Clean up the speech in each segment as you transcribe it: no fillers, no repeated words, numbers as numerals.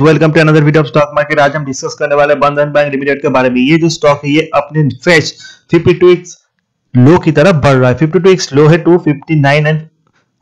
Welcome to another video of stock market. आज हम discuss करने वाले हैं बंधन बैंक लिमिटेड के बारे में। ये जो स्टॉक है ये अपने फ्रेश 52x लो की तरफ बढ़ रहा है। 52x लो है 259 एंड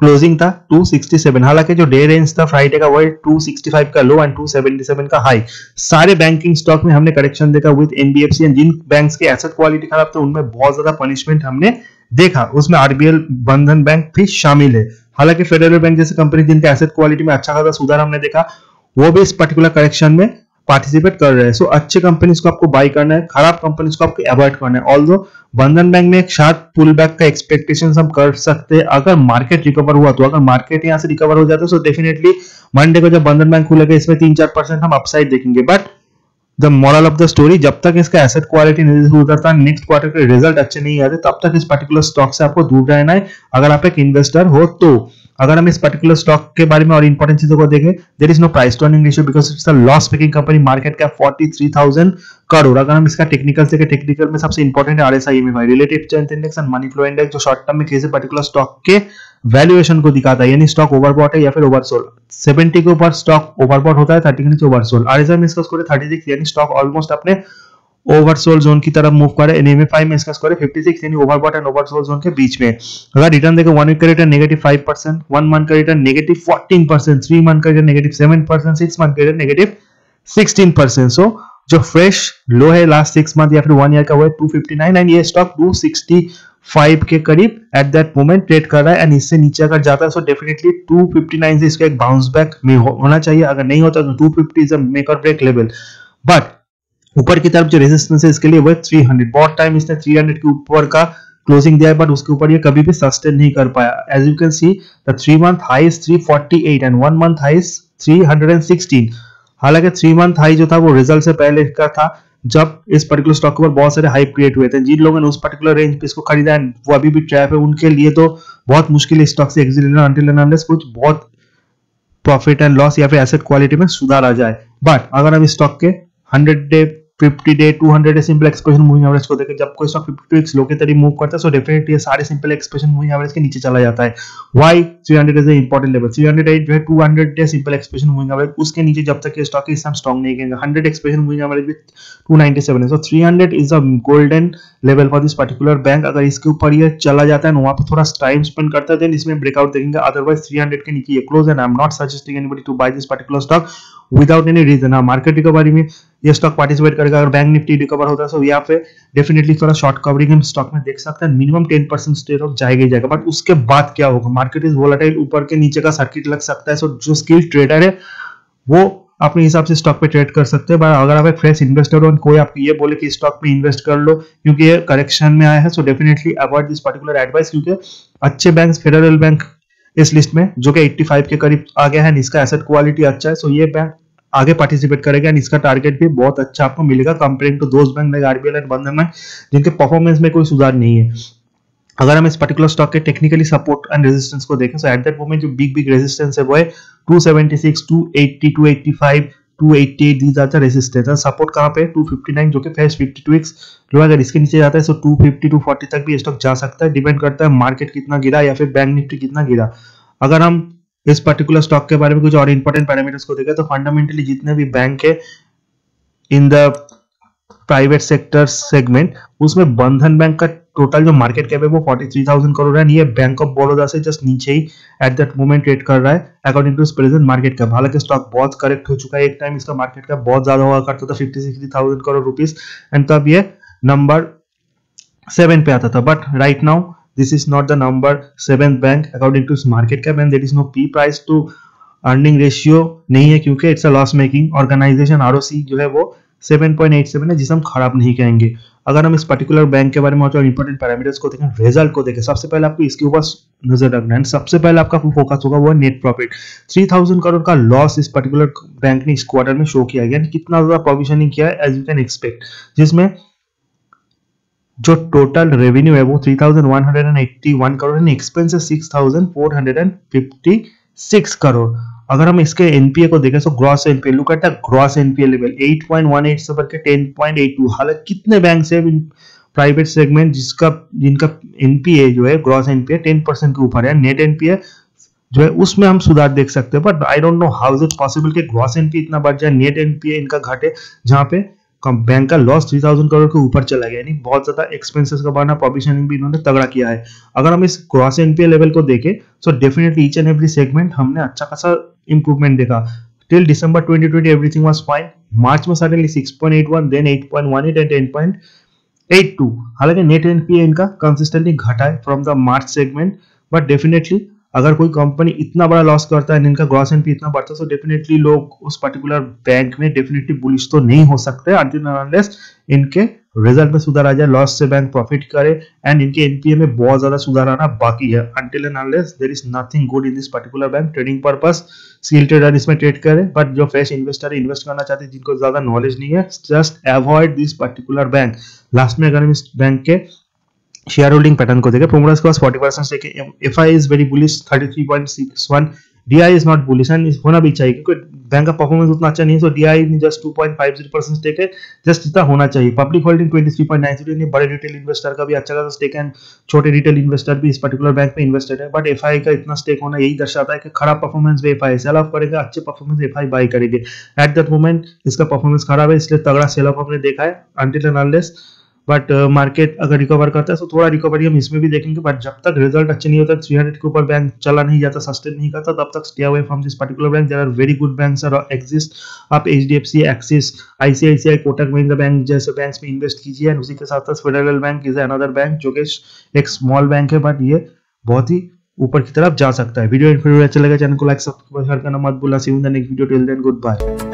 क्लोजिंग था 267। हालांकि जो डे रेंज था फ्राइडे का वो 265 का लो एंड 277 का हाई। सारे बैंकिंग स्टॉक में हमने करेक्शन देखा विद एनबीएफसी एंड जिन बैंक्स के एसेट क्वालिटी खराब था उनमें बहुत ज्यादा पनिशमेंट हमने देखा, उसमें आरबीएल बंधन बैंक भी शामिल है। हालांकि फेडरल बैंक जैसे कंपनी जिनके एसेट क्वालिटी में अच्छा खासा सुधार हमने देखा वो भी इस पर्टिकुलर करेक्शन में पार्टिसिपेट कर रहे हैं। सो अच्छे कंपनीज को आपको बाय करना है, खराब कंपनीज को आपको अवॉइड करना है। ऑल्दो बंधन बैंक में एक शार्प पुल बैक का एक्सपेक्टेशन हम कर सकते हैं अगर मार्केट रिकवर हुआ तो। अगर मार्केट यहाँ से रिकवर हो जाता है तो डेफिनेटली मंडे को जब बंधन बैंक खुलेगा इसमें 3-4% हम अपसाइड देखेंगे। But the moral of the story, जब तक इसका एसेट क्वालिटी नहीं उतरता, नेक्स्ट क्वार्टर के रिजल्ट अच्छे नहीं आते, तब तक इस पर्टिकुलर स्टॉक से आपको दूर रहना है अगर आप एक इन्वेस्टर हो तो। अगर हम इस पर्टिकुलर स्टॉक के बारे में और इंपॉर्टेंट चीजों को देखें, there is no price to earning ratio because it's a loss making company. Market cap 43,000 crore. अगर हम इसका टेक्निकल से, टेक्निकल में सबसे इंपॉर्टेंट है RSI, MFI, relative strength index and money flow index, जो शॉर्ट टर्म में किसी पर्टिकुलर स्टॉक के वैल्यूएशन को दिखाता है, यानी स्टॉक ओवरबॉट है या फिर ओवरसोल्ड। 70 के ऊपर स्टॉक ओवरबॉट होता है, 30 के नीचे ओवरसोल्ड। आरएसआई में इसका स्कोर है 36 यानी स्टॉक ऑलमोस्ट अपने ओवरसोल्ड जोन की तरफ मूव कर रहा है। एमएफआई में इसका स्कोर है 56 यानी ओवरबॉट एंड ओवरसोल्ड जोन के बीच में। अगर रिटर्न देखो 1 वीक का रिटर्न -5%, 1 मंथ का रिटर्न -14%, 3 मंथ का रिटर्न -7%, 6 मंथ का रिटर्न -16%। सो जो फ्रेश लो है लास्ट 6 मंथ या फिर 1 ईयर का वो है 259 एंड ये स्टॉक 265 के करीब एट दैट मोमेंट ट्रेड कर रहा है। एंड इससे नीचे अगर जाता है तो डेफिनेटली 259 से इसका एक बाउंस बैक में होना चाहिए। अगर नहीं होता तो 250 इज अ मेक और ब्रेक लेवल। बट ऊपर की तरफ जो रेजिस्टेंस है इसके लिए वो 300। बहुत टाइम इसने 300 के ऊपर का क्लोजिंग दिया है बट उसके ऊपर ये कभी भी सस्टेन नहीं कर पाया। As you can see the 3 month high is 348 and 1 month high is 316। हालांकि 3 मंथ हाई जो था वो रिजल्ट से पहले का था जब इस पर्टिकुलर स्टॉक के ऊपर बहुत सारे हाई क्रिएट हुए थे। जिन लोगों ने उस पर्टिकुलर रेंज पे इसको खरीदा है वो अभी भी ट्रैप है, उनके लिए तो बहुत मुश्किल है स्टॉक से एग्जिट लेना अंटिल एंड अनलेस कुछ बहुत प्रॉफिट एंड लॉस या फिर एसेट क्वालिटी में सुधार आ जाए। बट अगर हम स्टॉक के 100 day 50 day 200 day simple expression moving average को देखें, जब कोई स्टॉक 52x लो के तरीके मूव करता है सो डेफिनेटली ये सारे सिंपल एक्सप्रेशन मूविंग एवरेज के नीचे चला जाता है। Why 300 is a important level. 308 जो है 200 day simple expression moving average, उसके नीचे जब तक ये स्टॉक इस टाइम स्ट्रांग नहीं करेंगे। 100 एक्सप्रेशन मूविंग एवरेज विद 297 है। सो 300 is a golden level for this particular bank. अगर इसके ऊपर ये चला जाता है वहां पे थोड़ा टाइम स्पेंड करता है देन इसमें ब्रेकआउट देखेंगे। अदरवाइज 300 के नीचे ये close and I am not suggesting anybody to buy this particular stock without any reason. Market recovery में ये स्टॉक पार्टिसिपेट करेगा। अगर बैंक निफ्टी रिकवर होता है तो यहाँ पे डेफिनेटली थोड़ा शॉर्ट कवरिंग हम स्टॉक में देख सकते हैं। मिनिमम 10% स्टेट ऑफ जाएगा ही जाएगा। बट उसके बाद क्या होगा, मार्केट इज वोलेटाइल, ऊपर के नीचे का सर्किट लग सकता है। सो जो स्किल ट्रेडर है वो अपने हिसाब से स्टॉक पे ट्रेड कर सकते हैं। अगर आप एक फ्रेश इन्वेस्टर हो, कोई आपको ये बोले कि स्टॉक में इन्वेस्ट कर लो क्योंकि ये करेक्शन में आया है, so definitely avoid this particular advice. क्योंकि अच्छे बैंक, फेडरल बैंक इस लिस्ट में जो कि 85 के करीब आ गया है, इसका एसेट क्वालिटी अच्छा है, सो ये बैंक आगे पार्टिसिपेट करेगा एंड इसका टारगेट भी बहुत अच्छा आपको मिलेगा comparing to those bank like RBL and Bandhan bank जिनके परफॉर्मेंस में कोई सुधार नहीं है। अगर हम इस पर्टिकुलर स्टॉक के टेक्निकली सपोर्ट एंड रेजिस्टेंस को देखें सो एट दैट मोमेंट जो बिग रेजिस्टेंस है वो है 276, 280, 285, 288 these are the resistance. Support कहां पे 259 जो कि फ्रेश 52x लो। अगर इसके नीचे जाता है सो 250 240 तक भी स्टॉक जा सकता है। डिपेंड करता है मार्केट कितना गिरा या फिर बैंक निफ्टी कितना गिरा। अगर हम इस पर्टिकुलर स्टॉक के बारे में कुछ और इंपॉर्टेंट पैरामीटर्स को देखें तो फंडामेंटली जितने भी बैंक है in the private sector segment उसमें बंधन बैंक का टोटल जो मार्केट कैप है वो 43,000 करोड़ है। ये बैंक ऑफ बड़ौदा से जस्ट नीचे ही एट दैट मोमेंट ट्रेड कर रहा है according to present market cap. हालांकि स्टॉक बहुत करेक्ट हो चुका है, एक टाइम इसका मार्केट कैप बहुत ज्यादा हुआ करता था 50-60,000 करोड़ रुपीस एंड तब ये नंबर 7 पे आता था। But right now this is not the number 7th bank according to its market cap and there is no P price to earning ratio नहीं है क्योंकि it's a loss making organization। ROC जो है वो 7.87 है जिसे हम खराब नहीं कहेंगे। अगर हम इस पर्टिकुलर बैंक के बारे में और इंपॉर्टेंट पैरामीटर्स को देखें, रिजल्ट को देखें, सबसे पहले आपको इसके ऊपर नजर रखना है। सबसे पहले आपका फोकस होगा वो नेट प्रॉफिट। 3,000 करोड़ का लॉस इस पर्टिकुलर बैंक ने इस क्वार्टर में शो किया गया। कितना ज्यादा प्रोविजनिंग किया है एज यू कैन एक्सपेक्ट, जिसमें जो टोटल रेवेन्यू है वो 3,181 करोड़ है, एक्सपेंसेस 6,456 करोड़। अगर हम इसके एनपीए को देखें तो gross NPA, look at the gross NPA level 8.18 से बढ़कर 10.82। हालांकि कितने बैंक है प्राइवेट सेगमेंट जिनका एनपीए जो है ग्रॉस एनपीए 10% के ऊपर है, नेट एनपीए जो है उसमें हम सुधार देख सकते हैं। But I don't know how is it possible कि ग्रॉस एनपीए इतना बढ़ जाए, नेट एनपीए इनका घटे, जहां पे बैंक का लॉस 3000 करोड़ के ऊपर चला गया, यानी बहुत ज्यादा एक्सपेंसेस का बढ़ना, प्रोविजनिंग भी इन्होंने तगड़ा किया है। अगर हम इस ग्रॉस एनपीए लेवल को देखें so definitely each and every segment हमने अच्छा खासा इंप्रूवमेंट देखा। Till December 2020 everything was fine, March में सडनली 6.81, देन 8.18 एंड 10.82। हालांकि नेट एनपीए इनका कंसिस्टेंटली घटा है from the March segment, but definitely अगर कोई कंपनी इतना बड़ा लॉस करता है, इनका ग्रॉस एनपी इतना बढ़ता है, तो डेफिनेटली लोग उस पर्टिकुलर बैंक में डेफिनेटली बुलिश तो नहीं हो सकते अनटिल अनलेस इनके रिजल्ट में सुधार आ जाए, लॉस से बैंक प्रॉफिट करे, एंड इनके एनपीए में बहुत ज्यादा सुधार आना बाकी है। Until and unless there is nothing good in this particular bank. Trading purpose skill trader इसमें ट्रेड करे, बट जो फ्रेश इन्वेस्टर इन्वेस्ट करना चाहते हैं, जिनको ज्यादा नॉलेज नहीं है, just avoid this particular bank. Last में अगर हम इस बैंक के शेयर होल्डिंग पैटर्न को देखें, प्रोमोटर्स के पास 40% स्टेक है, FI is very bullish 33.61, DI is not bullish, and होना भी चाहिए क्योंकि बैंक का परफॉर्मेंस उतना अच्छा नहीं है, सो डीआई में जस्ट 2.50% स्टेक है, जस्ट इतना होना चाहिए। पब्लिक होल्डिंग 23.90, बड़े रिटेल इन्वेस्टर का भी अच्छा खासा स्टेक है, छोटे रिटेल इन्वेस्टर भी इस पर्टिकुलर बैंक में इन्वेस्टेड है, बट एफआई का इतना स्टेक होना यही दर्शाता है कि खराब परफॉर्मेंस में एफआई सेल ऑफ करेगा, अच्छे परफॉर्मेंस एफआई बाई करेगी। एट दैट मोमेंट इसका परफॉर्मेंस खराब है, इसलिए तगड़ा सेल ऑफ हमने देखा है until and unless, but market अगर रिकवर करता है तो थोड़ा रिकवरी हम इसमें भी देखेंगे। बट जब तक रिजल्ट अच्छे नहीं होता, 300 के ऊपर बैंक चला नहीं जाता, सस्टेन नहीं करता, तब तक stay away from this particular bank. There are very good banks are exist. आप HDFC, Axis, ICICI, Kotak Mahindra bank जैसे बैंक्स में इन्वेस्ट कीजिए, एंड उसी के साथ साथ Federal bank is another bank जो कि एक स्मॉल बैंक है, बट ये बहुत ही ऊपर की तरफ जा सकता है। वीडियो अच्छा लगा, चैनल को लाइक सब्सक्राइब करना मत भूलना। See you in the next video, till then good bye.